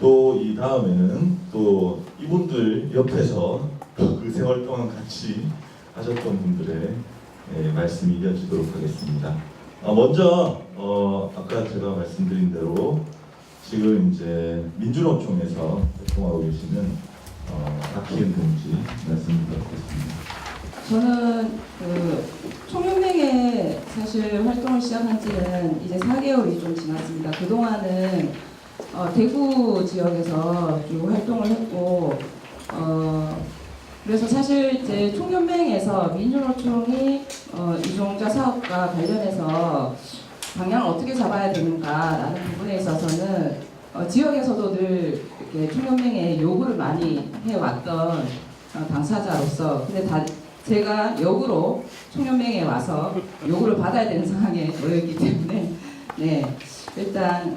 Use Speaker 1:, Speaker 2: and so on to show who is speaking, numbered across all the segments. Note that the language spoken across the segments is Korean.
Speaker 1: 또 이 다음에는 또 이분들 옆에서 그 세월 동안 같이 하셨던 분들의 말씀이 이어지도록 하겠습니다. 먼저 아까 제가 말씀드린 대로 지금 이제 민주노총에서 활동하고 계시는 박희은 동지 말씀 드리겠습니다.
Speaker 2: 저는 그 총연맹에 사실 활동을 시작한 지는 이제 4개월이 좀 지났습니다. 그동안은 대구 지역에서 쭉 활동을 했고 그래서 사실 이제 총연맹에서 민주노총이 이종자 사업과 관련해서 방향을 어떻게 잡아야 되는가라는 부분에 있어서는 지역에서도 늘 이렇게 총연맹에 요구를 많이 해왔던 당사자로서 근데 제가 역으로 총연맹에 와서 요구를 받아야 되는 상황에 놓였기 때문에 네 일단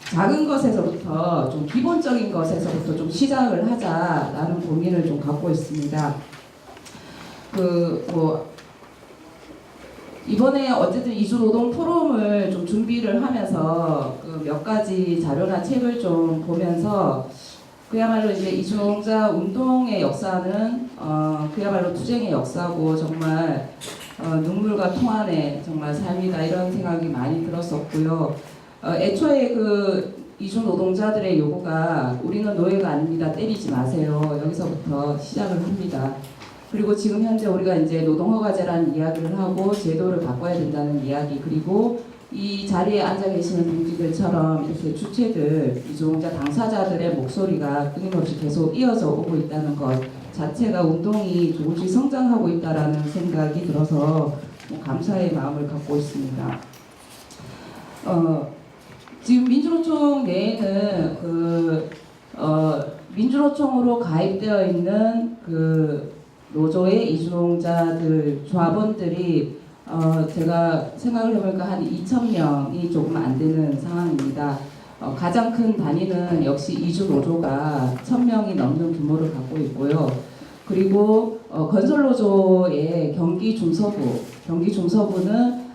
Speaker 2: 작은 것에서부터 좀 기본적인 것에서부터 좀 시작을 하자라는 고민을 좀 갖고 있습니다. 이번에 어쨌든 이주노동 포럼을 좀 준비를 하면서 몇 가지 자료나 책을 좀 보면서 그야말로 이제 이주노동자 운동의 역사는 그야말로 투쟁의 역사고 정말 눈물과 통한의 정말 삶이다 이런 생각이 많이 들었었고요. 애초에 이주 노동자들의 요구가 우리는 노예가 아닙니다. 때리지 마세요. 여기서부터 시작을 합니다. 그리고 지금 현재 우리가 이제 노동허가제라는 이야기를 하고 제도를 바꿔야 된다는 이야기 그리고 이 자리에 앉아 계시는 동지들처럼 이렇게 주체들, 이주노동자 당사자들의 목소리가 끊임없이 계속 이어져 오고 있다는 것 자체가 운동이 조금씩 성장하고 있다는 생각이 들어서 감사의 마음을 갖고 있습니다. 지금 민주노총 내에는 민주노총으로 가입되어 있는 노조의 이주노동자들 조합원들이 제가 생각을 해보니까 한 2,000명이 조금 안 되는 상황입니다. 가장 큰 단위는 역시 이주노조가 1,000명이 넘는 규모를 갖고 있고요. 그리고 건설노조의 경기 중서부는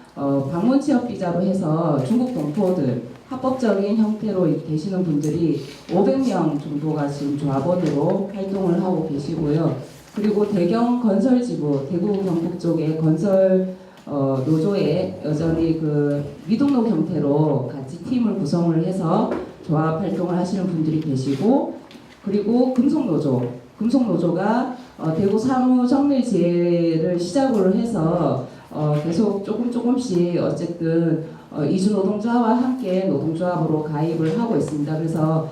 Speaker 2: 방문 취업 비자로 해서 중국 동포들 합법적인 형태로 계시는 분들이 500명 정도가 지금 조합원으로 활동을 하고 계시고요. 그리고 대경 건설지부, 대구 경북 쪽의 건설 노조에 여전히 미등록 형태로 같이 팀을 구성을 해서 조합 활동을 하시는 분들이 계시고, 그리고 금속노조가 대구 사무 정밀지혜를 시작으로 해서 계속 조금씩 어쨌든 이주 노동자와 함께 노동조합으로 가입을 하고 있습니다. 그래서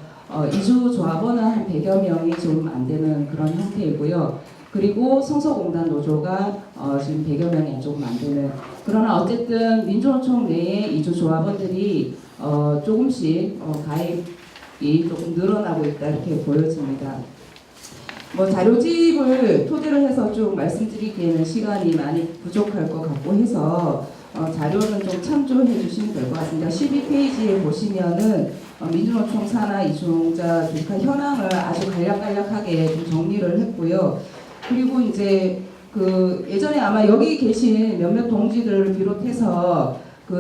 Speaker 2: 이주 조합원은 한 100여 명이 좀 안 되는 그런 형태이고요. 그리고 성서공단 노조가 지금 100여 명이 조금 안 되는 그러나 어쨌든 민주노총 내에 이주 조합원들이 조금씩 가입이 조금 늘어나고 있다 이렇게 보여집니다. 자료집을 토대로 해서 쭉 말씀드리기에는 시간이 많이 부족할 것 같고 해서 자료는 좀 참조해 주시면 될 것 같습니다. 12페이지에 보시면은 민주노총 산하 이주노동자 조직화 현황을 아주 간략하게 좀 정리를 했고요. 그리고 이제 예전에 아마 여기 계신 몇몇 동지들을 비롯해서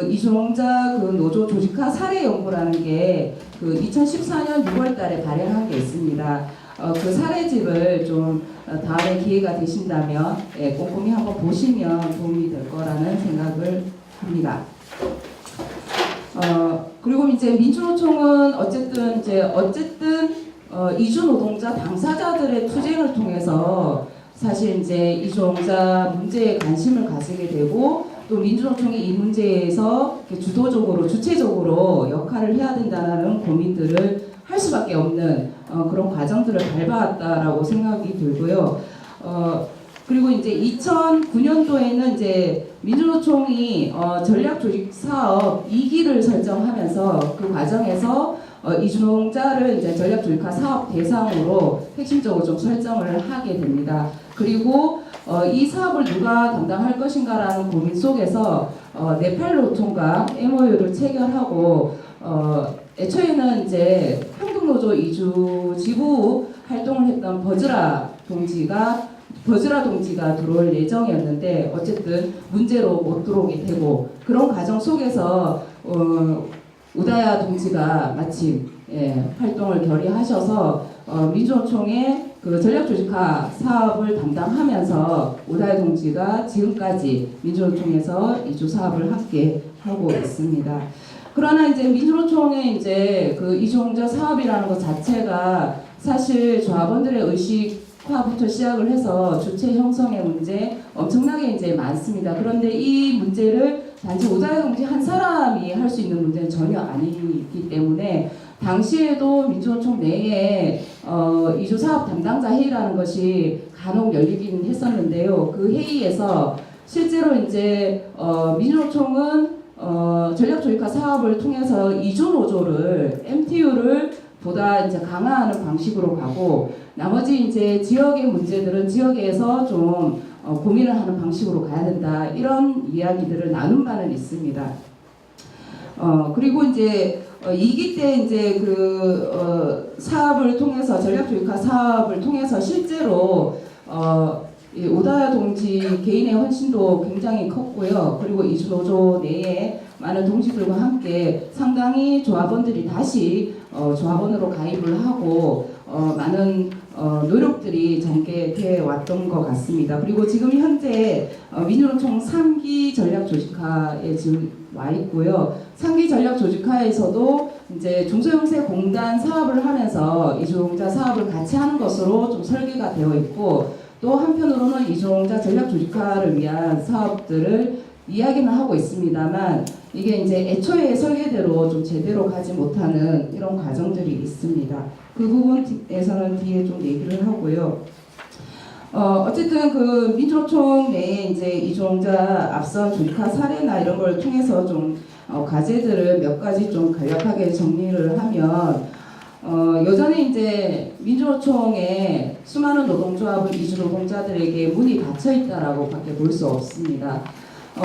Speaker 2: 이주노동자 노조 조직화 사례 연구라는 게 2014년 6월달에 발행한 게 있습니다. 그 사례집을 좀 다음에 기회가 되신다면 꼼꼼히 한번 보시면 도움이 될 거라는 생각을 합니다. 그리고 이제 민주노총은 어쨌든 이주 노동자 당사자들의 투쟁을 통해서 사실 이제 이주 노동자 문제에 관심을 가지게 되고 또 민주노총이 이 문제에서 주도적으로 주체적으로 역할을 해야 된다는 고민들을 할 수밖에 없는 그런 과정들을 밟아왔다라고 생각이 들고요. 그리고 이제 2009년도에는 이제 민주노총이 전략조직 사업 2기를 설정하면서 그 과정에서 이주노동자를 이제 전략조직화 사업 대상으로 핵심적으로 좀 설정을 하게 됩니다. 그리고 이 사업을 누가 담당할 것인가라는 고민 속에서 네팔노총과 MOU를 체결하고 애초에는 이제 평등노조 이주 지부 활동을 했던 버즈라 동지가 들어올 예정이었는데 어쨌든 문제로 못 들어오게 되고 그런 과정 속에서 우다야 동지가 마침 활동을 결의하셔서 민주노총의 그 전략조직화 사업을 담당하면서 오다혜 동지가 지금까지 민주노총에서 이주 사업을 함께 하고 있습니다. 그러나 이제 민주노총의 이제 그 이주홍자 사업이라는 것 자체가 사실 조합원들의 의식화부터 시작을 해서 주체 형성의 문제 엄청나게 이제 많습니다. 그런데 이 문제를 단지 오다혜 동지 한 사람이 할 수 있는 문제는 전혀 아니기 때문에 당시에도 민주노총 내에 이주 사업 담당자 회의라는 것이 간혹 열리긴 했었는데요. 그 회의에서 실제로 이제 민주노총은 전략조직화 사업을 통해서 이주 노조를 MTU를 보다 이제 강화하는 방식으로 가고 나머지 이제 지역의 문제들은 지역에서 좀 고민을 하는 방식으로 가야 된다 이런 이야기들을 나눈 바는 있습니다. 그리고 이제 2기 때 이제 그 사업을 통해서 전략조직화 사업을 통해서 실제로 이 오다혜 동지 개인의 헌신도 굉장히 컸고요. 그리고 이주노조 내에 많은 동지들과 함께 상당히 조합원들이 다시 조합원으로 가입을 하고 많은 노력들이 전개되어 왔던 것 같습니다. 그리고 지금 현재 민주노총 3기 전략조직화에 지금 와 있고요. 3기 전략조직화에서도 이제 중소형세공단 사업을 하면서 이주홍자 사업을 같이 하는 것으로 좀 설계가 되어 있고 또 한편으로는 이주홍자 전략조직화를 위한 사업들을 이야기는 하고 있습니다만 이게 이제 애초에 설계대로 좀 제대로 가지 못하는 이런 과정들이 있습니다. 그 부분에서는 뒤에 좀 얘기를 하고요. 어쨌든 그 민주노총 내에 이제 이주홍자 앞선 조직화 사례나 이런 걸 통해서 좀 과제들을 몇 가지 좀 간략하게 정리를 하면 여전히 이제 민주노총의 수많은 노동조합은 이주 노동자들에게 문이 닫혀 있다라고 밖에 볼 수 없습니다.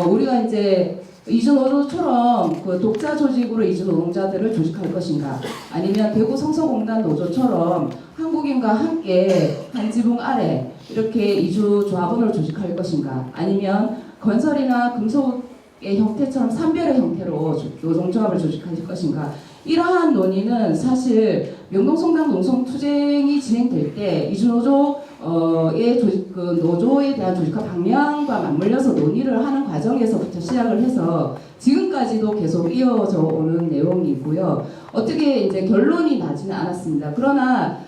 Speaker 2: 우리가 이제 이주 노조처럼 그 독자 조직으로 이주 노동자들을 조직할 것인가, 아니면 대구 성서공단 노조처럼 한국인과 함께 한 지붕 아래 이렇게 이주 조합원을 조직할 것인가, 아니면 건설이나 금속의 형태처럼 산별의 형태로 노동조합을 조직할 것인가. 이러한 논의는 사실 명동성당 농성투쟁이 진행될 때 이주노조의 그 노조에 대한 조직화 방향과 맞물려서 논의를 하는 과정에서부터 시작을 해서 지금까지도 계속 이어져 오는 내용이고요. 어떻게 이제 결론이 나지는 않았습니다. 그러나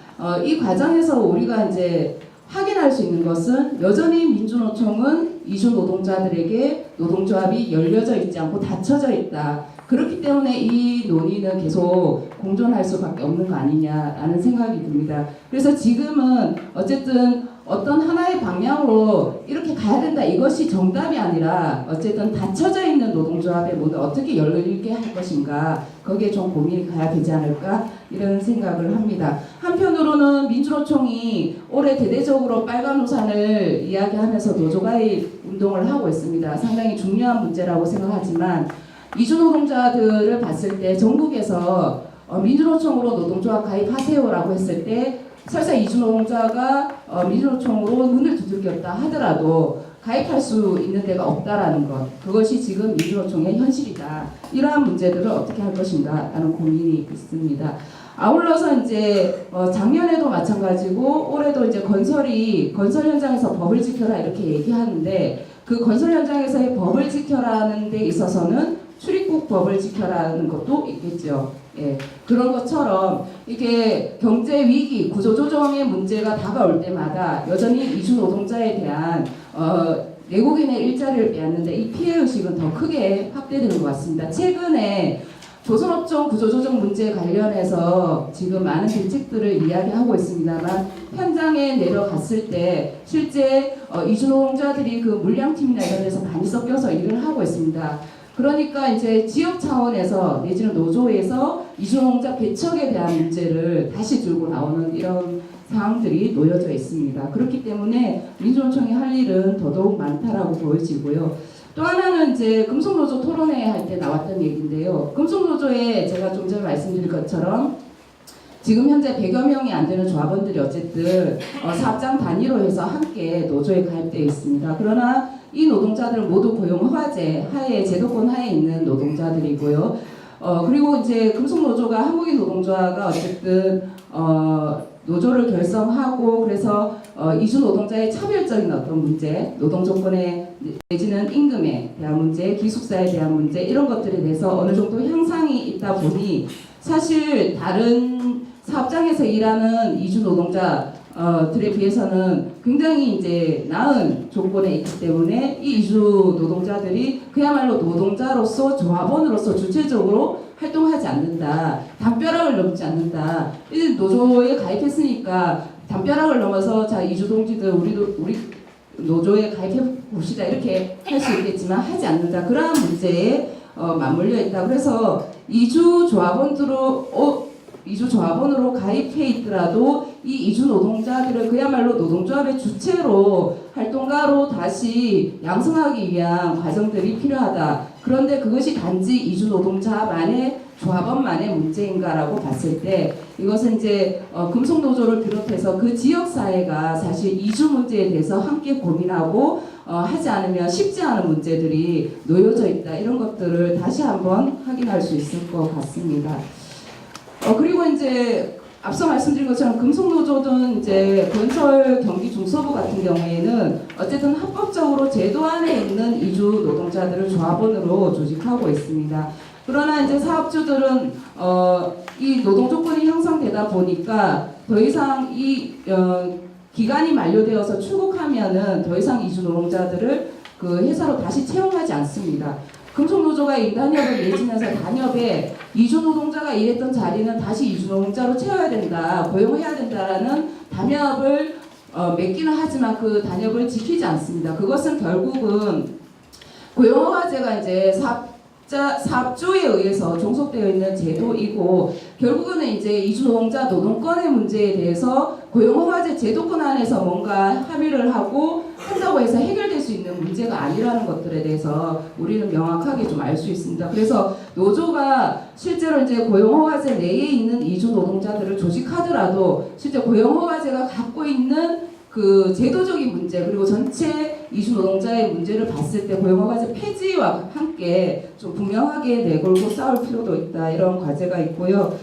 Speaker 2: 이 과정에서 우리가 이제 확인할 수 있는 것은 여전히 민주노총은 이주 노동자들에게 노동조합이 열려져 있지 않고 닫혀져 있다. 그렇기 때문에 이 논의는 계속 공존할 수밖에 없는 거 아니냐라는 생각이 듭니다. 그래서 지금은 어쨌든 어떤 하나의 방향으로 이렇게 가야 된다, 이것이 정답이 아니라 어쨌든 닫혀져 있는 노동조합의 문을 어떻게 열리게 할 것인가, 거기에 좀 고민이 가야 되지 않을까 이런 생각을 합니다. 한편으로는 민주노총이 올해 대대적으로 빨간 우산을 이야기하면서 노조가입 운동을 하고 있습니다. 상당히 중요한 문제라고 생각하지만 이주 노동자들을 봤을 때 전국에서 민주노총으로 노동조합 가입하세요라고 했을 때 설사 이주 노동자가 민주노총으로 눈을 두들겼다 하더라도 가입할 수 있는 데가 없다라는 것, 그것이 지금 민주노총의 현실이다. 이러한 문제들을 어떻게 할 것인가 하는 고민이 있습니다. 아울러서 이제 작년에도 마찬가지고 올해도 이제 건설 현장에서 법을 지켜라 이렇게 얘기하는데, 그 건설 현장에서의 법을 지켜라는 데 있어서는 출입국 법을 지켜라는 것도 있겠죠. 예, 그런 것처럼 이게 경제 위기, 구조조정의 문제가 다가올 때마다 여전히 이주 노동자에 대한 내국인의 일자리를 빼앗는데 이 피해 의식은 더 크게 확대되는 것 같습니다. 최근에 조선업종 구조조정 문제 관련해서 지금 많은 대책들을 이야기하고 있습니다만 현장에 내려갔을 때 실제 이주 노동자들이 그 물량팀이나 이런 데서 많이 섞여서 일을 하고 있습니다. 그러니까 이제 지역 차원에서 내지는 노조에서 이주노동자 배척에 대한 문제를 다시 들고 나오는 이런 상황들이 놓여져 있습니다. 그렇기 때문에 민주노총이 할 일은 더더욱 많다라고 보여지고요. 또 하나는 이제 금속노조 토론회 할 때 나왔던 얘기인데요. 금속노조에 제가 좀 전에 말씀드린 것처럼 지금 현재 100여 명이 안 되는 조합원들이 어쨌든 사업장 단위로 해서 함께 노조에 가입되어 있습니다. 그러나 이 노동자들은 모두 고용 허가제 하에, 제도권 하에 있는 노동자들이고요. 그리고 이제 금속노조가 한국인 노동조합가 어쨌든 노조를 결성하고 그래서 이주 노동자의 차별적인 어떤 문제, 노동 조건에 내지는 임금에 대한 문제, 기숙사에 대한 문제 이런 것들에 대해서 어느 정도 향상이 있다 보니 사실 다른 사업장에서 일하는 이주 노동자들에 비해서는 굉장히 이제 나은 조건에 있기 때문에 이 이주 노동자들이 그야말로 노동자로서 조합원으로서 주체적으로 활동하지 않는다. 담벼락을 넘지 않는다. 이 노조에 가입했으니까 담벼락을 넘어서 자 이주 동지들 우리 노조에 가입해 봅시다 이렇게 할 수 있겠지만 하지 않는다. 그러한 문제에 맞물려 있다. 그래서 이주 조합원으로 가입해 있더라도 이 이주 노동자들을 그야말로 노동조합의 주체로 활동가로 다시 양성하기 위한 과정들이 필요하다. 그런데 그것이 단지 이주 노동자만의 조합원만의 문제인가라고 봤을 때 이것은 이제 금속노조를 비롯해서 그 지역 사회가 사실 이주 문제에 대해서 함께 고민하고 하지 않으면 쉽지 않은 문제들이 놓여져 있다. 이런 것들을 다시 한번 확인할 수 있을 것 같습니다. 그리고 이제 앞서 말씀드린 것처럼 금속노조든 이제 건설 경기 중소부 같은 경우에는 어쨌든 합법적으로 제도 안에 있는 이주 노동자들을 조합원으로 조직하고 있습니다. 그러나 이제 사업주들은 이 노동 조건이 형성되다 보니까 더 이상 이 기간이 만료되어서 출국하면은 더 이상 이주 노동자들을 그 회사로 다시 채용하지 않습니다. 금속노조가 인단협을 내지면서 단협에 이주 노동자가 일했던 자리는 다시 이주 노동자로 채워야 된다, 고용해야 된다라는 단협을 맺기는 하지만 그 단협을 지키지 않습니다. 그것은 결국은 고용허가제가 이제 사업주에 의해서 종속되어 있는 제도이고 결국은 이제 이주 노동자 노동권의 문제에 대해서 고용허가제 제도권 안에서 뭔가 합의를 하고 한다고 해서 해결될 수 있는 문제가 아니라는 것들에 대해서 우리는 명확하게 좀 알 수 있습니다. 그래서 노조가 실제로 이제 고용허가제 내에 있는 이주 노동자들을 조직하더라도 실제 고용허가제가 갖고 있는 그 제도적인 문제 그리고 전체 이주 노동자의 문제를 봤을 때 고용허가제 폐지와 함께 좀 분명하게 내걸고 싸울 필요도 있다 이런 과제가 있고요.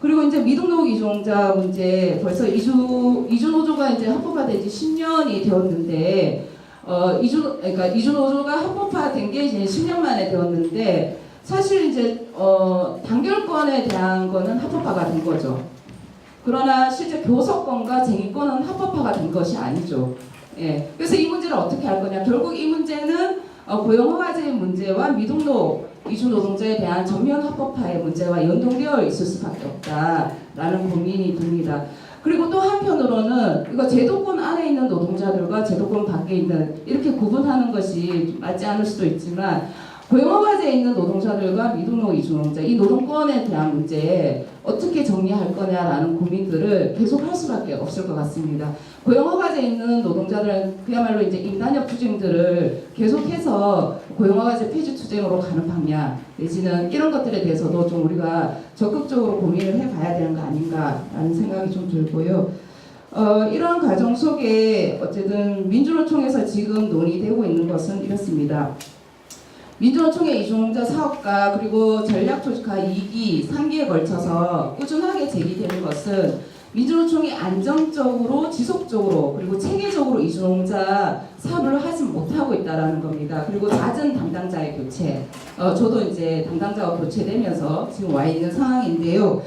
Speaker 2: 그리고 이제 미등록 이주노동자 문제 벌써 이주 노조가 이제 합법화된 지 10년이 되었는데 그러니까 이주 노조가 합법화된 게 이제 10년 만에 되었는데 사실 이제 단결권에 대한 거는 합법화가 된 거죠. 그러나 실제 교섭권과 쟁의권은 합법화가 된 것이 아니죠. 예. 그래서 이 문제를 어떻게 할 거냐? 결국 이 문제는 고용허가제의 문제와 미등록 이주 노동자에 대한 전면 합법화의 문제와 연동되어 있을 수밖에 없다라는 고민이 듭니다. 그리고 또 한편으로는 이거 제도권 안에 있는 노동자들과 제도권 밖에 있는 이렇게 구분하는 것이 맞지 않을 수도 있지만 고용허가제에 있는 노동자들과 미등록 이주 노동자 이 노동권에 대한 문제에 어떻게 정리할 거냐라는 고민들을 계속 할 수밖에 없을 것 같습니다. 고용허가제에 있는 노동자들은 그야말로 이제 임단협 투쟁들을 계속해서 고용허가제 폐지 투쟁으로 가는 방향 내지는 이런 것들에 대해서도 좀 우리가 적극적으로 고민을 해봐야 되는 거 아닌가라는 생각이 좀 들고요. 이런 과정 속에 어쨌든 민주노총에서 지금 논의되고 있는 것은 이렇습니다. 민주노총의 이주노동자 사업가 그리고 전략조직화 2기, 3기에 걸쳐서 꾸준하게 제기되는 것은 민주노총이 안정적으로 지속적으로 그리고 체계적으로 이주노동자 사업을 하지 못하고 있다는 겁니다. 그리고 잦은 담당자의 교체, 저도 이제 담당자가 교체되면서 지금 와 있는 상황인데요.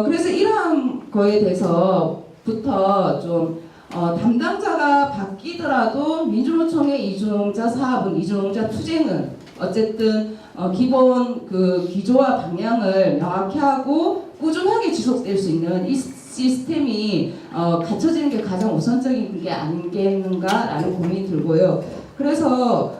Speaker 2: 그래서 이러한 거에 대해서부터 좀 담당자가 바뀌더라도 민주노총의 이주노동자 사업은 이주노동자 투쟁은 어쨌든 기본 그 기조와 방향을 명확히 하고 꾸준하게 지속될 수 있는 이 시스템이 갖춰지는 게 가장 우선적인 게 아니겠는가라는 고민이 들고요. 그래서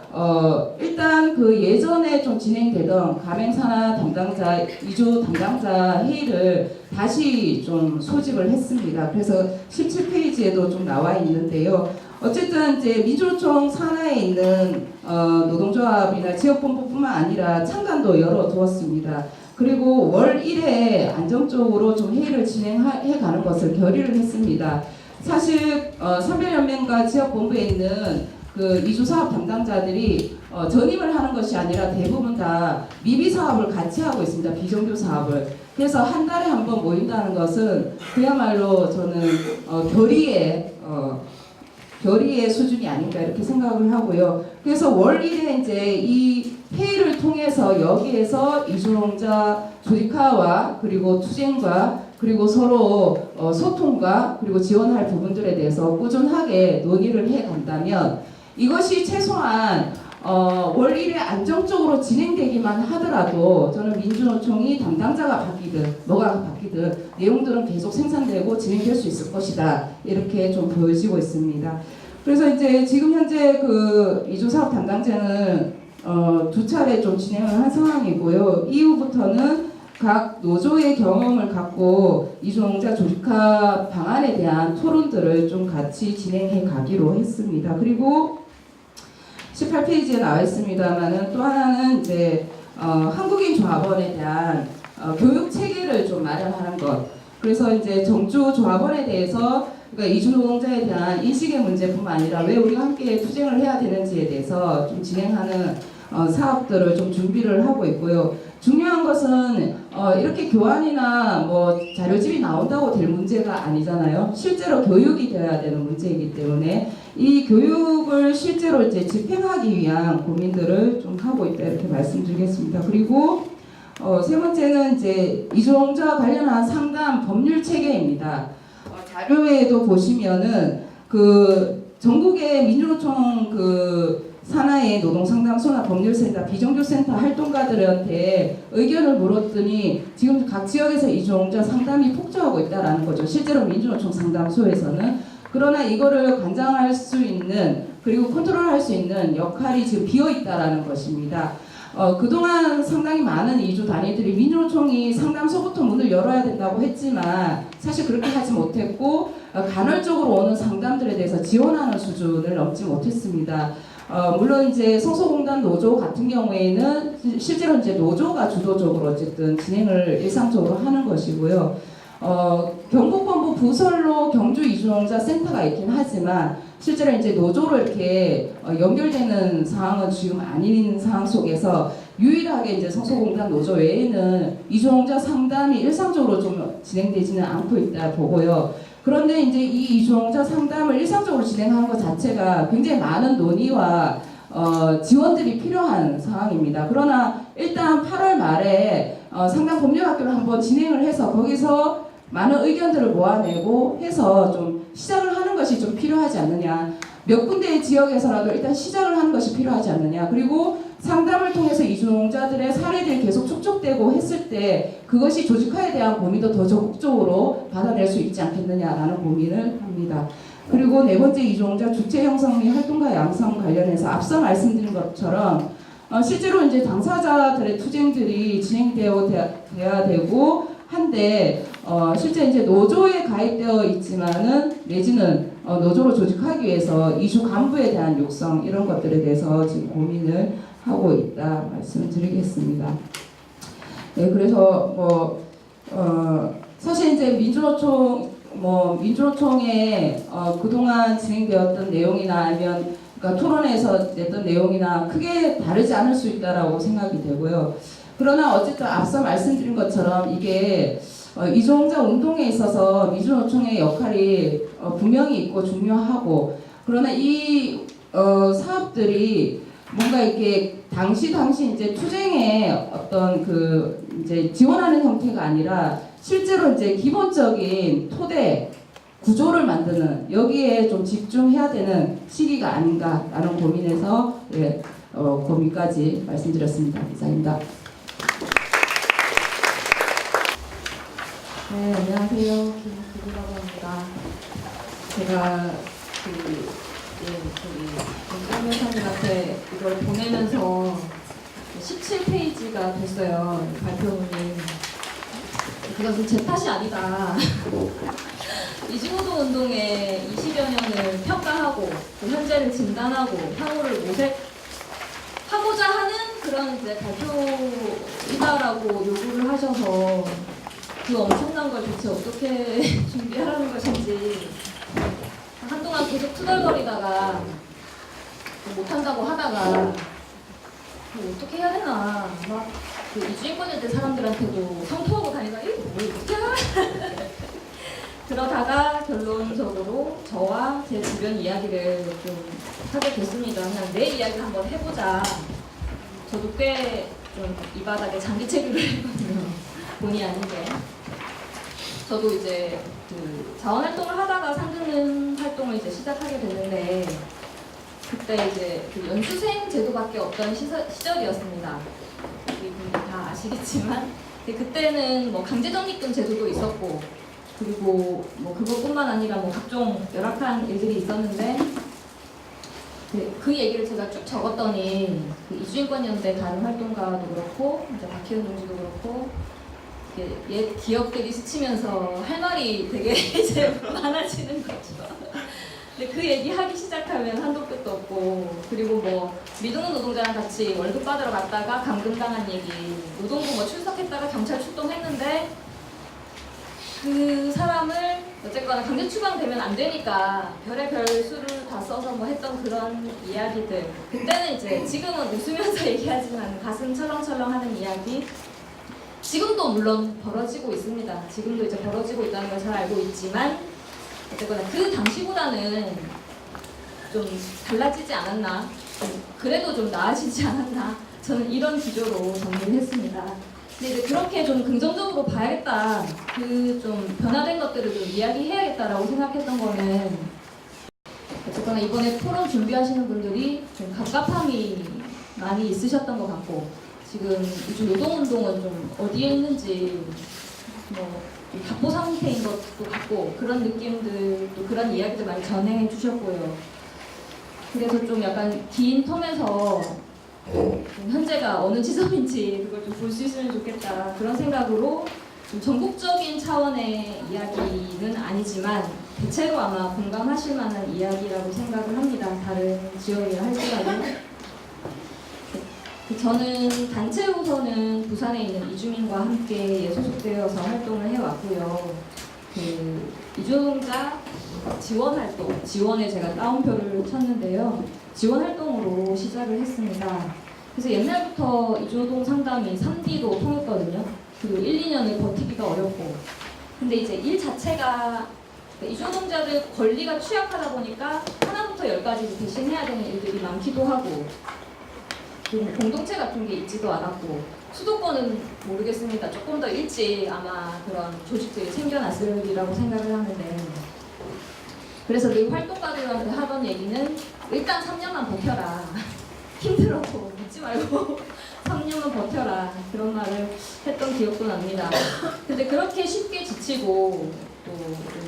Speaker 2: 일단 그 예전에 좀 진행되던 가맹산하 담당자 이주 담당자 회의를 다시 좀 소집을 했습니다. 그래서 17페이지에도 좀 나와 있는데요. 어쨌든 이제 민주노총 산하에 있는 노동조합이나 지역본부뿐만 아니라 창간도 열어두었습니다. 그리고 월 1회 안정적으로 좀 회의를 진행해 가는 것을 결의를 했습니다. 사실 선별연맹과 지역본부에 있는 그 이주사업 담당자들이 전입을 하는 것이 아니라 대부분 다 미비 사업을 같이 하고 있습니다. 비정규 사업을. 그래서 한 달에 한 번 모인다는 것은 그야말로 저는 결의의 수준이 아닌가 이렇게 생각을 하고요. 그래서 월 1회 이제 이 회의를 통해서 여기에서 이주농자 조직화와 그리고 투쟁과 그리고 서로 소통과 그리고 지원할 부분들에 대해서 꾸준하게 논의를 해 간다면 이것이 최소한 월 1회 안정적으로 진행되기만 하더라도 저는 민주노총이 담당자가 바뀌든 뭐가 바뀌든 내용들은 계속 생산되고 진행될 수 있을 것이다 이렇게 좀 보여지고 있습니다. 그래서 이제 지금 현재 그 이주사업 담당자는 두 차례 좀 진행을 한 상황이고요. 이후부터는 각 노조의 경험을 갖고 이주농자 조직화 방안에 대한 토론들을 좀 같이 진행해 가기로 했습니다. 그리고 18페이지에 나와 있습니다만은 또 하나는 이제 한국인 조합원에 대한 교육 체계를 좀 마련하는 것. 그래서 이제 정주 조합원에 대해서 그러니까 이주노동자에 대한 인식의 문제뿐만 아니라 왜 우리가 함께 투쟁을 해야 되는지에 대해서 좀 진행하는 사업들을 좀 준비를 하고 있고요. 중요한 것은 이렇게 교환이나 뭐 자료집이 나온다고 될 문제가 아니잖아요. 실제로 교육이 되어야 되는 문제이기 때문에 이 교육을 실제로 이제 집행하기 위한 고민들을 좀 하고 있다 이렇게 말씀드리겠습니다. 그리고 세 번째는 이제 이주농자와 관련한 상담 법률 체계입니다. 자료에도 보시면은 그 전국의 민주노총 그 산하의 노동상담소나 법률센터, 비정규센터 활동가들한테 의견을 물었더니 지금 각 지역에서 이주농자 상담이 폭주하고 있다라는 거죠. 실제로 민주노총 상담소에서는. 그러나 이거를 관장할 수 있는 그리고 컨트롤할 수 있는 역할이 지금 비어 있다라는 것입니다. 그동안 상당히 많은 이주 단위들이 민주노총이 상담소부터 문을 열어야 된다고 했지만 사실 그렇게 하지 못했고 간헐적으로 오는 상담들에 대해서 지원하는 수준을 넘지 못했습니다. 물론 이제 성소공단 노조 같은 경우에는 실제로 이제 노조가 주도적으로 어쨌든 진행을 일상적으로 하는 것이고요. 경북본부 부설로 경주 이주농자 센터가 있긴 하지만 실제로 이제 노조로 이렇게 연결되는 상황은 지금 아닌 상황 속에서 유일하게 이제 성소공단 노조 외에는 이주농자 상담이 일상적으로 좀 진행되지는 않고 있다 보고요. 그런데 이제 이 이주농자 상담을 일상적으로 진행하는 것 자체가 굉장히 많은 논의와 지원들이 필요한 상황입니다. 그러나 일단 8월 말에 상담 법률학교를 한번 진행을 해서 거기서 많은 의견들을 모아내고 해서 좀 시작을 하는 것이 좀 필요하지 않느냐. 몇 군데의 지역에서라도 일단 시작을 하는 것이 필요하지 않느냐. 그리고 상담을 통해서 이주농자들의 사례들이 계속 축적되고 했을 때 그것이 조직화에 대한 고민도 더 적극적으로 받아낼 수 있지 않겠느냐라는 고민을 합니다. 그리고 네 번째 이주농자 주체 형성 및 활동가 양성 관련해서 앞서 말씀드린 것처럼 실제로 이제 당사자들의 투쟁들이 진행되어야 되고 한데 실제 이제 노조에 가입되어 있지만은 내지는 노조로 조직하기 위해서 이주 간부에 대한 육성 이런 것들에 대해서 지금 고민을 하고 있다 말씀드리겠습니다. 네, 그래서 사실 이제 민주노총에 그동안 진행되었던 내용이나 아니면 그러니까 토론에서 냈던 내용이나 크게 다르지 않을 수 있다라고 생각이 되고요. 그러나 어쨌든 앞서 말씀드린 것처럼 이게 이주농자 운동에 있어서 민주노총의 역할이 분명히 있고 중요하고 그러나 이 사업들이 뭔가 이렇게 당시 이제 투쟁의 어떤 그 이제 지원하는 형태가 아니라 실제로 이제 기본적인 토대 구조를 만드는 여기에 좀 집중해야 되는 시기가 아닌가라는 고민에서 고민까지 말씀드렸습니다. 이상입니다.
Speaker 3: 네, 안녕하세요. 김수기라고 합니다. 제가 윤석열 사님한테 이걸 보내면서 17페이지가 됐어요. 발표문이. 그것은 제 탓이 아니다. 이주노동 운동의 20여 년을 평가하고 그 현재를 진단하고 향후를 모색하고자 하는 그런 이제 발표이다라고 요구를 하셔서 그 엄청난 걸 대체 어떻게 준비하라는 것인지 한동안 계속 투덜거리다가 못한다고 하다가 뭐 어떻게 해야 되나 막그 이주인권에 대한 사람들한테도 성토하고 다니다가 이거 뭐 어떻게 하나 그러다가 결론적으로 저와 제 주변 이야기를 좀 하게 됐습니다. 그냥 내 이야기를 한번 해보자. 저도 꽤 좀 이 바닥에 장기 체류를 했거든요. 본의 아니게. 저도 이제 그 자원활동을 하다가 상드는 활동을 이제 시작하게 됐는데 그때 이제 그 연수생 제도밖에 없던 시절이었습니다. 우리 분들 다 아시겠지만 그때는 뭐 강제적립금 제도도 있었고 그리고 뭐 그것뿐만 아니라 뭐 각종 열악한 일들이 있었는데 그 얘기를 제가 쭉 적었더니 그 이주인권연대 다른 활동가도 그렇고 이제 박희은 동지도 그렇고 옛 기억들이 스치면서 할 말이 되게 이제 많아지는 거죠. 근데 그 얘기 하기 시작하면 한도 끝도 없고 그리고 뭐 미등록 노동자랑 같이 월급 받으러 갔다가 감금당한 얘기 노동부 뭐 출석했다가 경찰 출동했는데 그 사람을 어쨌거나 강제 추방되면 안 되니까 별의별 수를 다 써서 뭐 했던 그런 이야기들 그때는 이제 지금은 웃으면서 얘기하지만 가슴 철렁철렁하는 이야기 지금도 물론 벌어지고 있습니다. 지금도 이제 벌어지고 있다는 걸 잘 알고 있지만 어쨌거나 그 당시보다는 좀 달라지지 않았나 그래도 좀 나아지지 않았나 저는 이런 기조로 정리를 했습니다. 근데 이제 그렇게 좀 긍정적으로 봐야겠다 그 좀 변화된 것들을 좀 이야기해야겠다라고 생각했던 거는 어쨌거나 이번에 토론 준비하시는 분들이 좀 갑갑함이 많이 있으셨던 것 같고 지금 요즘 노동운동은 좀 어디에 있는지 뭐 답보 상태인 것도 같고 그런 느낌들 또 그런 이야기들 많이 전해 주셨고요. 그래서 좀 약간 긴 텀에서 좀 현재가 어느 지점인지 그걸 좀 볼 수 있으면 좋겠다 그런 생각으로 좀 전국적인 차원의 이야기는 아니지만 대체로 아마 공감하실 만한 이야기라고 생각을 합니다. 다른 지역이라 할지라도 저는 단체로서는 부산에 있는 이주민과 함께 소속되어서 활동을 해왔고요. 그 이주노동자 지원 활동, 지원에 제가 따옴표를 쳤는데요. 지원 활동으로 시작을 했습니다. 그래서 옛날부터 이주노동 상담이 3D로 통했거든요. 그리고 1, 2년을 버티기가 어렵고. 근데 이제 일 자체가 이주노동자들 권리가 취약하다 보니까 하나부터 열까지 대신해야 되는 일들이 많기도 하고 공동체 같은 게 있지도 않았고 수도권은 모르겠습니다. 조금 더 일찍 아마 그런 조직들이 생겨났으리라고 생각을 하는데 그래서 늘 활동가들한테 하던 얘기는 일단 3년만 버텨라. 힘들어도 묻지 말고 3년만 버텨라. 그런 말을 했던 기억도 납니다. 근데 그렇게 쉽게 지치고 또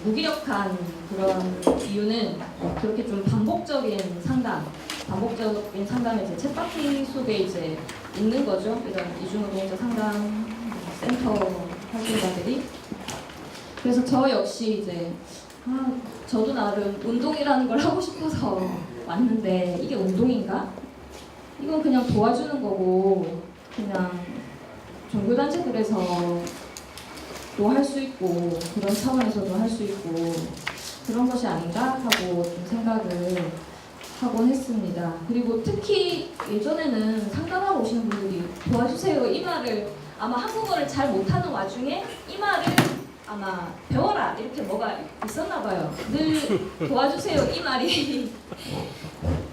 Speaker 3: 무기력한 그런 이유는 그렇게 좀 반복적인 상담의 이제 쳇바퀴 속에 이제 있는 거죠. 이런 이주노동자 상담 센터 활동가들이. 그래서 저 역시 이제 저도 나름 운동이라는 걸 하고 싶어서 왔는데 이게 운동인가? 이건 그냥 도와주는 거고 그냥 종교단체들에서도 할 수 있고 그런 차원에서도 할 수 있고 그런 것이 아닌가 하고 좀 생각을 하곤 했습니다. 그리고 특히 예전에는 상담하러 오시는 분들이 도와주세요 이 말을 아마 한국어를 잘 못하는 와중에 이 말을 아마 배워라 이렇게 뭐가 있었나 봐요. 늘 도와주세요 이 말이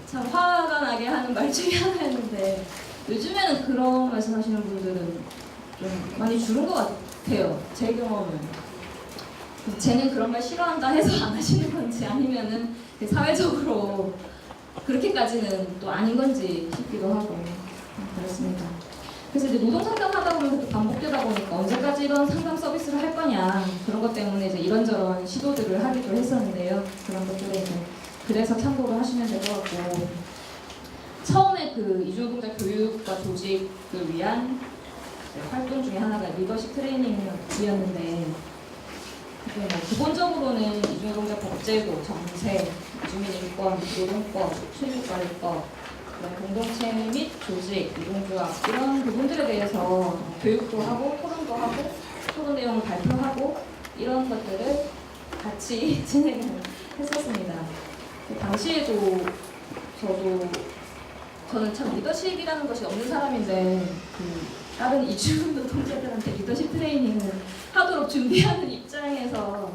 Speaker 3: 참 화가 나게 하는 말 중에 하나였는데 요즘에는 그런 말씀하시는 분들은 좀 많이 줄은 것 같아요. 제 경험은. 쟤는 그런 말 싫어한다 해서 안 하시는 건지 아니면은 사회적으로 그렇게까지는 또 아닌 건지 싶기도 하고 그렇습니다. 그래서 이제 노동 상담하다 보면 반복되다 보니까 언제까지 이런 상담 서비스를 할 거냐 그런 것 때문에 이제 이런저런 시도들을 하기도 했었는데요. 그런 것들에 이제 그래서 참고를 하시면 될 것 같고 처음에 그 이주노동자 교육과 조직을 위한 활동 중에 하나가 리더십 트레이닝이었는데 뭐 기본적으로는 이주노동자 법제도, 정세, 주민인권, 노동법, 출입국관리법, 공동체 및 조직, 노동조합 이런 부분들에 대해서 교육도 하고 토론도 하고 토론 내용을 발표하고 이런 것들을 같이 진행을 했었습니다. 당시에도 저도 저는 참 리더십이라는 것이 없는 사람인데 다른 이주 노동자들한테 리더십 트레이닝을 하도록 준비하는 입장에서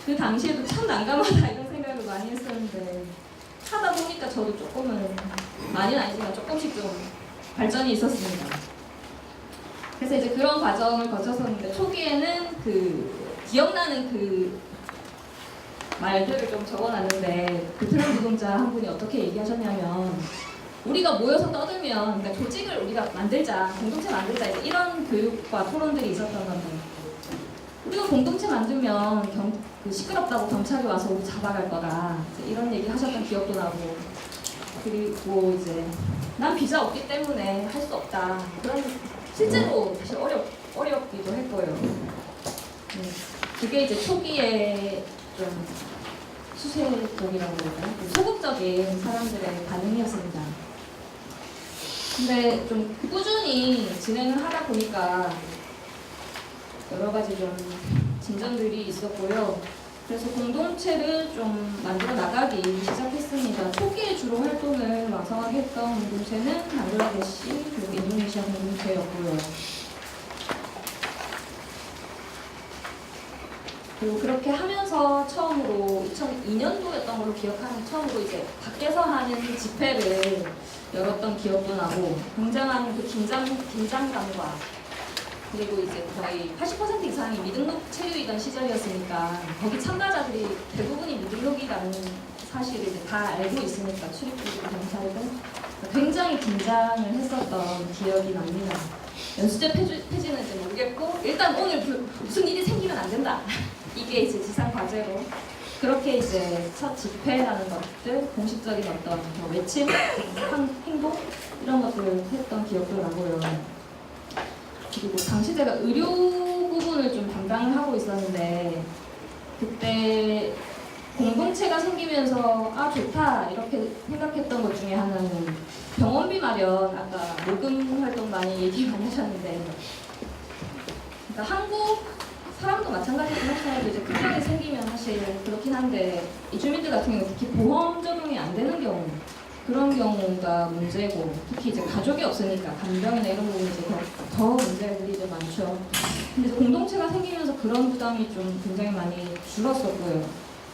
Speaker 3: 그 당시에도 참 난감하다 이런 생각을 많이 했었는데 하다 보니까 저도 조금은 많이는 아니지만 조금씩 좀 발전이 있었습니다. 그래서 이제 그런 과정을 거쳤었는데 초기에는 기억나는 말들을 좀 적어놨는데 베트남 노동자 한 분이 어떻게 얘기하셨냐면 우리가 모여서 떠들면 그러니까 조직을 우리가 만들자, 공동체 만들자 이런 교육과 토론들이 있었던 건데 우리가 공동체 만들면 시끄럽다고 경찰이 와서 우리 잡아갈 거다 이런 얘기 하셨던 기억도 나고 그리고 이제 난 비자 없기 때문에 할 수 없다 그런 실제로 사실 어렵기도 했고요. 그게 이제 초기에 좀 수세적이라고 할까요? 소극적인 사람들의 반응이었습니다. 근데 좀 꾸준히 진행을 하다 보니까 여러 가지 좀 진전들이 있었고요. 그래서 공동체를 좀 만들어 나가기 시작했습니다. 초기에 주로 활동을 왕성하게 했던 공동체는 방글라데시 그리고 인도네시아 공동체였고요. 그리고 그렇게 하면서 처음으로 2002년도였던 걸로 기억하는 처음으로 이제 밖에서 하는 집회를 열었던 기억도 나고 굉장한 그 긴장감과 그리고 이제 거의 80% 이상이 미등록 체류이던 시절이었으니까 거기 참가자들이 대부분이 미등록이라는 사실을 이제 다 알고 있으니까 출입국이고 경찰든 굉장히 긴장을 했었던 기억이 납니다. 연수제 폐지는 이제 모르겠고 일단 오늘 무슨 일이 생기면 안 된다. 이게 이제 지상 과제로 그렇게 이제 첫 집회라는 것들, 공식적인 어떤 외침, 행동 이런 것들을 했던 기억도 나고요. 그리고 당시 제가 의료 부분을 좀 담당을 하고 있었는데 그때 공동체가 생기면서 아 좋다 이렇게 생각했던 것 중에 하나는 병원비 마련 아까 모금 활동 많이 얘기 많이 하셨는데 그러니까 한국 사람도 마찬가지긴 하지만 이제 급하게 생기면 사실 그렇긴 한데 이주민들 같은 경우 특히 보험 적용이 안 되는 경우 그런 경우가 문제고 특히 이제 가족이 없으니까 간병이나 이런 부분이 이제 더 문제들이 이제 많죠. 근데 이제 공동체가 생기면서 그런 부담이 좀 굉장히 많이 줄었었고요.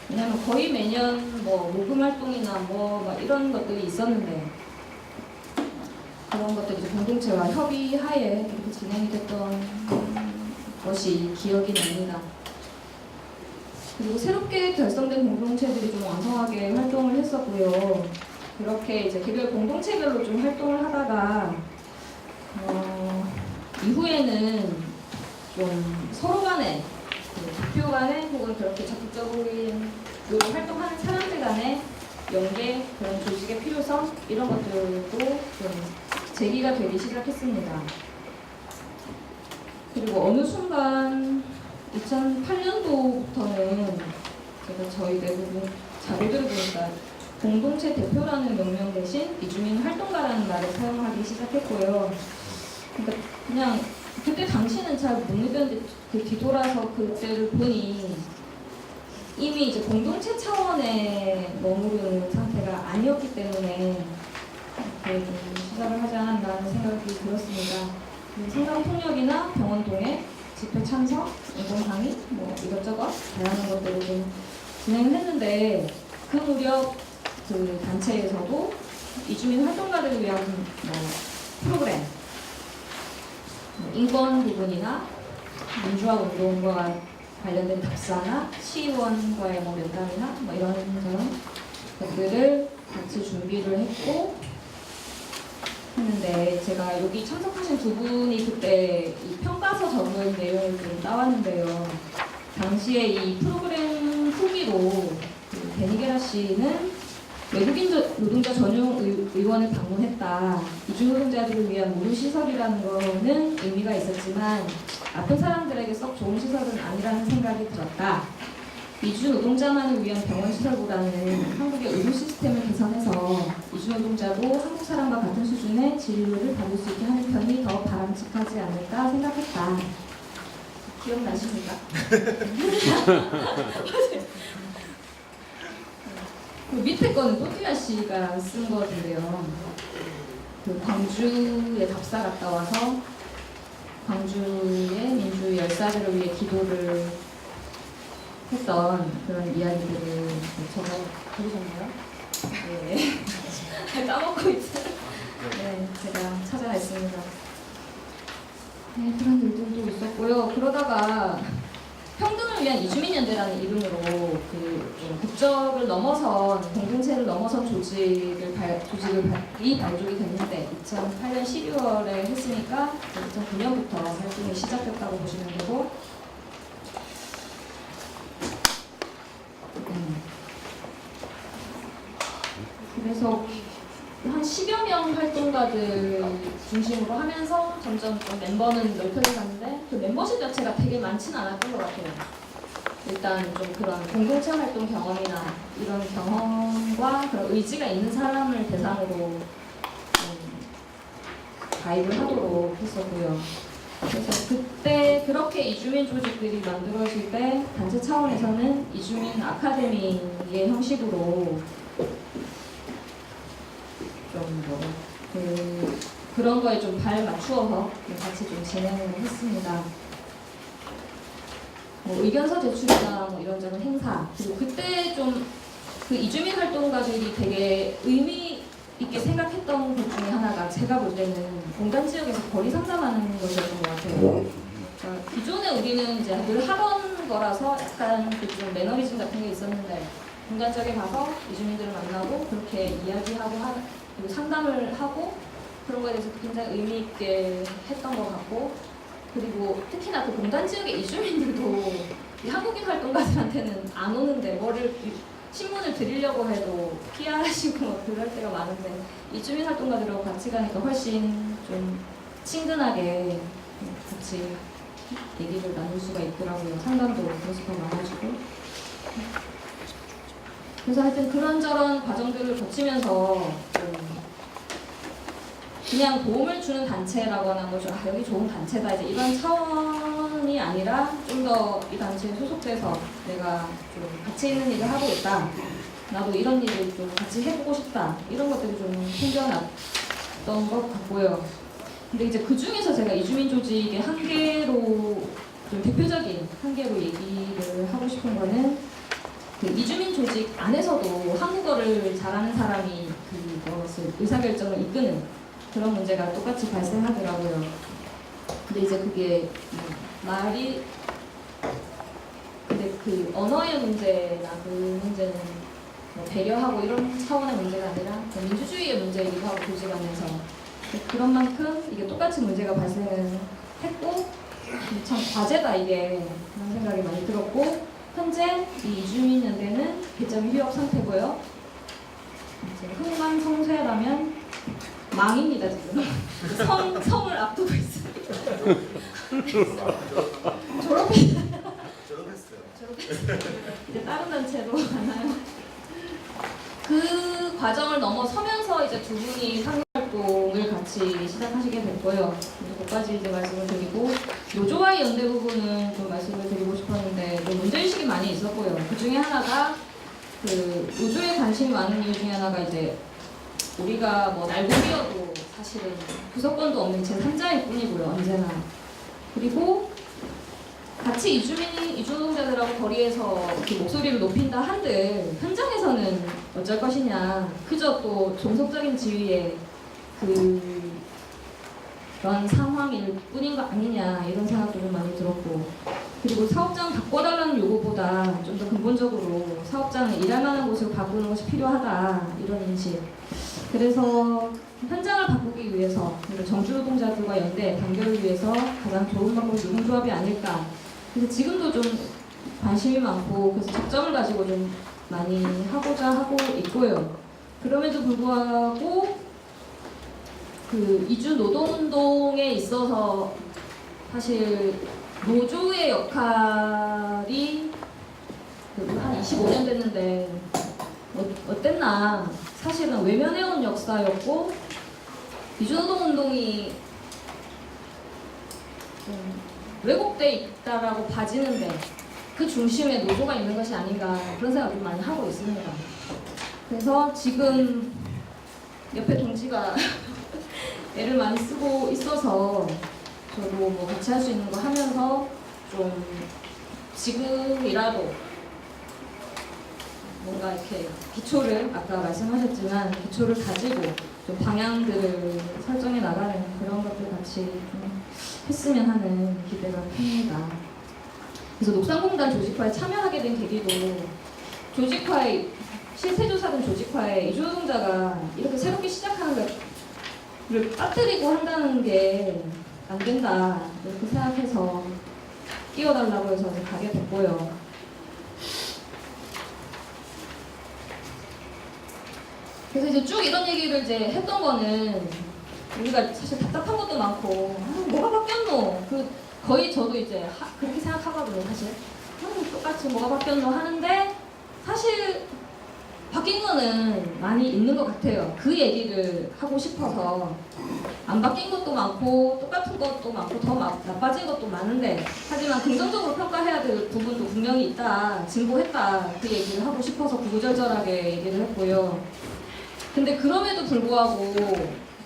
Speaker 3: 왜냐하면 거의 매년 뭐 모금 활동이나 뭐 막 이런 것들이 있었는데 그런 것들이 이제 공동체와 협의하에 이렇게 진행이 됐던 것이 기억이 납니다. 그리고 새롭게 결성된 공동체들이 좀 왕성하게 활동을 했었고요. 그렇게 이제 개별 공동체별로 좀 활동을 하다가 이후에는 좀 서로 간에 대표 간에 혹은 그렇게 적극적인 활동하는 사람들 간의 연계, 그런 조직의 필요성 이런 것들도 좀 제기가 되기 시작했습니다. 그리고 어느 순간 2008년도부터는 제가 저희 대부분 자료들을 보니까 공동체 대표라는 명명 대신 이주민 활동가라는 말을 사용하기 시작했고요. 그러니까 그냥 그때 당시는 잘 못 느꼈는데 그 뒤돌아서 그때를 보니 이미 이제 공동체 차원에 머무르는 상태가 아니었기 때문에 이렇게 좀 시작을 하지 않았나는 생각이 들었습니다. 생각 통역이나 병원 동행, 집회 참석, 운동 강의, 뭐 이것저것 다양한 것들을 좀 진행을 했는데 그 무렵 그 단체에서도 이주민 활동가들을 위한 뭐 프로그램, 인권 부분이나 민주화 운동과 관련된 답사나 시의원과의 뭐 면담이나 뭐 이런 것들을 같이 준비를 했고 했는데 제가 여기 참석하신 두 분이 그때 이 평가서 적은 내용을 좀 따왔는데요. 당시에 이 프로그램 후기로 그 베니게라 씨는 외국인 노동자 전용 의원을 방문했다. 이주 노동자들을 위한 무료 시설이라는 거는 의미가 있었지만 아픈 사람들에게 썩 좋은 시설은 아니라는 생각이 들었다. 이주 노동자만을 위한 병원 시설보다는 한국의 의료 시스템을 개선해서 이주 노동자도 한국 사람과 같은 수준의 진료를 받을 수 있게 하는 편이 더 바람직하지 않을까 생각했다. 기억나십니까? 그 밑에 거는 또띠아 씨가 쓴 거인데요. 그 광주에 답사 갔다 와서 광주의 민주 열사들을 위해 기도를 했던 그런 이야기들을 들으셨나요? 네. 까먹고 있어요. 네, 제가 찾아냈습니다. 네, 그런 일들도 있었고요. 그러다가 평등을 위한 이주민연대라는 이름으로 그 국적을 넘어선 공동체를 넘어선 조직이 발족이 됐는데 2008년 12월에 했으니까 2009년부터 활동이 시작했다고 보시면 되고 그래서 한 10여 명 활동가들 중심으로 하면서 점점 좀 멤버는 넓혀져 갔는데 그 멤버십 자체가 되게 많지는 않았던 것 같아요. 일단 좀 그런 공동체 활동 경험이나 이런 경험과 그런 의지가 있는 사람을 대상으로 가입을 하도록 했었고요. 그래서 그때 그렇게 이주민 조직들이 만들어질 때 단체 차원에서는 이주민 아카데미의 형식으로 그런 거에 좀 발 맞추어서 같이 좀 진행을 했습니다. 의견서 제출이나 이런저런 행사 그리고 그때 좀 그 이주민 활동가들이 되게 의미 있게 생각했던 것 중에 하나가 제가 볼 때는 공단 지역에서 거리 상담하는 것이었던 것 같아요. 그러니까 기존에 우리는 이제 늘 하던 거라서 약간 좀 매너리즘 같은 게 있었는데 공단 지역에 가서 이주민들을 만나고 그렇게 이야기하고 그리고 상담을 하고 그런 거에 대해서 굉장히 의미 있게 했던 것 같고 그리고 특히나 그 공단 지역의 이주민들도 이 한국인 활동가들한테는 안 오는데 뭐를 신문을 드리려고 해도 피하시고 그럴 때가 많은데 이주민 활동가들하고 같이 가니까 훨씬 좀 친근하게 같이 얘기를 나눌 수가 있더라고요. 상담도 그래서 더 많아지고 그래서 하여튼 그런저런 과정들을 거치면서 그냥 도움을 주는 단체라거나 뭐 좀 여기 좋은 단체다 이제 이런 차원이 아니라 좀 더 이 단체에 소속돼서 내가 좀 가치 있는 일을 하고 있다. 나도 이런 일을 좀 같이 해보고 싶다. 이런 것들이 좀 생겨났던 것 같고요. 근데 이제 그 중에서 제가 이주민 조직의 한계로 좀 대표적인 한계로 얘기를 하고 싶은 거는 그 이주민 조직 안에서도 한국어를 잘하는 사람이 그것을 의사결정을 이끄는 그런 문제가 똑같이 발생하더라고요. 근데 이제 그게 근데 그 언어의 문제나 그 문제는 뭐 배려하고 이런 차원의 문제가 아니라 민주주의의 문제이기도 하고 조직 안에서 그런 만큼 이게 똑같이 문제가 발생을 했고 참 과제다 이게 그런 생각이 많이 들었고 현재 이 이주민연대는 개점 휴업 상태고요. 이제 흥망성쇠라면 망입니다 지금. 성을 앞두고 있어요. 졸업했어요. 이제 다른 단체로 가나요? 그 과정을 넘어서면서 이제 두 분이 상활동을 같이 시작하시게 됐고요. 거기까지 이제 말씀을 드리고 노조와의 연대 부분은 좀 말씀을 드리고 싶었는데 좀 문제의식이 많이 있었고요. 그 중에 하나가 그 노조에 관심이 많은 이유 중에 하나가 이제 우리가 뭐 날고기여도 사실은 구속권도 없는 제3자일 뿐이고요. 언제나. 그리고 같이 이주노동자들하고 거리에서 그 목소리를 높인다 한들 현장에서는 어쩔 것이냐. 그저 또 종속적인 지위의 그런 상황일 뿐인 거 아니냐 이런 생각도 좀 많이 들었고 그리고 사업장 바꿔달라는 요구보다 좀 더 근본적으로 사업장을 일할 만한 곳으로 바꾸는 것이 필요하다 이런 인식 그래서 현장을 바꾸기 위해서 그리고 정주노동자들과 연대 단결을 위해서 가장 좋은 방법이 노동조합이 아닐까 그래서 지금도 좀 관심이 많고 그래서 적점을 가지고 좀 많이 하고자 하고 있고요. 그럼에도 불구하고 그 이주 노동운동에 있어서 사실 노조의 역할이 한 25년 됐는데 어땠나 사실은 외면해온 역사였고 이주노동운동이 왜곡돼 있다라고 봐지는데 그 중심에 노조가 있는 것이 아닌가 그런 생각을 좀 많이 하고 있습니다. 그래서 지금 옆에 동지가 애를 많이 쓰고 있어서 저도 뭐 같이 할 수 있는 거 하면서 좀 지금이라도 뭔가 이렇게 기초를 아까 말씀하셨지만 기초를 가지고 좀 방향들을 설정해 나가는 그런 것들 같이 좀 했으면 하는 기대가 큽니다. 그래서 녹산공단 조직화에 참여하게 된 계기도 조직화에 실태조사든 조직화에 이주노동자가 이렇게 새롭게 시작하는 걸 빠뜨리고 한다는 게 안 된다 이렇게 생각해서 끼워달라고 해서 이제 가게 됐고요. 그래서 이제 쭉 이런 얘기를 이제 했던 거는 우리가 사실 답답한 것도 많고 뭐가 바뀌었노? 거의 저도 이제 그렇게 생각하거든요. 사실 똑같이 뭐가 바뀌었노 하는데 사실 바뀐 거는 많이 있는 것 같아요. 그 얘기를 하고 싶어서 안 바뀐 것도 많고 똑같은 것도 많고 더 나빠진 것도 많은데 하지만 긍정적으로 평가해야 될 부분도 분명히 있다. 진보했다. 그 얘기를 하고 싶어서 구구절절하게 얘기를 했고요. 근데 그럼에도 불구하고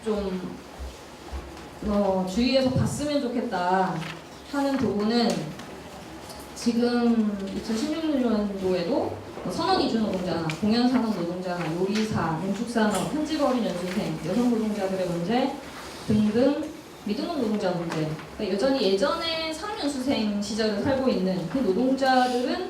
Speaker 3: 좀 주위에서 봤으면 좋겠다 하는 부분은 지금 2016년도에도 선원 이주 노동자, 공연산업 노동자, 요리사, 농축산업, 편집 어린 연수생, 여성 노동자들의 문제 등등 미등록 노동자 문제. 그러니까 여전히 예전에 산업연수생 시절을 살고 있는 그 노동자들을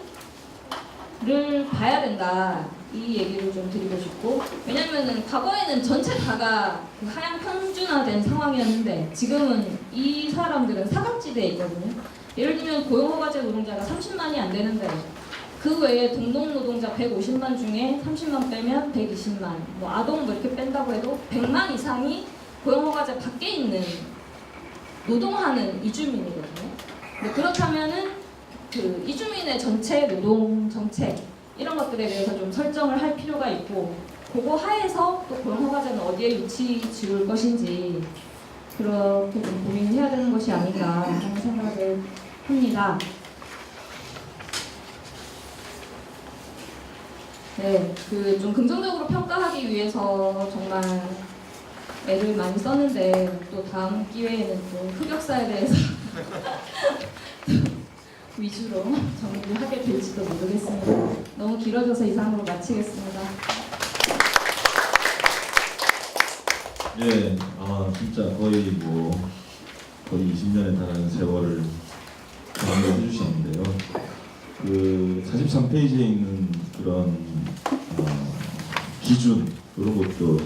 Speaker 3: 봐야 된다. 이 얘기를 좀 드리고 싶고, 왜냐면은 과거에는 전체 다가 그 하향 평준화된 상황이었는데 지금은 이 사람들은 사각지대에 있거든요. 예를 들면 고용허가제 노동자가 30만이 안 되는데 그 외에 등록 노동자 150만 중에 30만 빼면 120만, 뭐 아동 뭐 이렇게 뺀다고 해도 100만 이상이 고용허가제 밖에 있는 노동하는 이주민이거든요. 그렇다면은 그 이주민의 전체 노동 정책 이런 것들에 대해서 좀 설정을 할 필요가 있고, 그거 하에서 또 고용허가제는 어디에 위치 지을 것인지 그렇게 좀 고민을 해야 되는 것이 아닌가 하는 생각을 합니다. 네, 그 좀 긍정적으로 평가하기 위해서 정말 애를 많이 썼는데 또 다음 기회에는 또 흑역사에 대해서 위주로 정리를 하게 될지도 모르겠습니다. 너무 길어져서 이상으로 마치겠습니다.
Speaker 1: 예, 진짜 거의 20년에 달하는 세월을 경험해 주셨는데요. 그 43페이지에 있는 그런 기준 이런 것도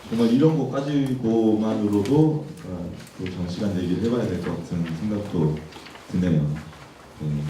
Speaker 1: 정말 이런 거 가지고만으로도 또 장시간 얘기를 해봐야 될 것 같은 생각도 드네요. 네.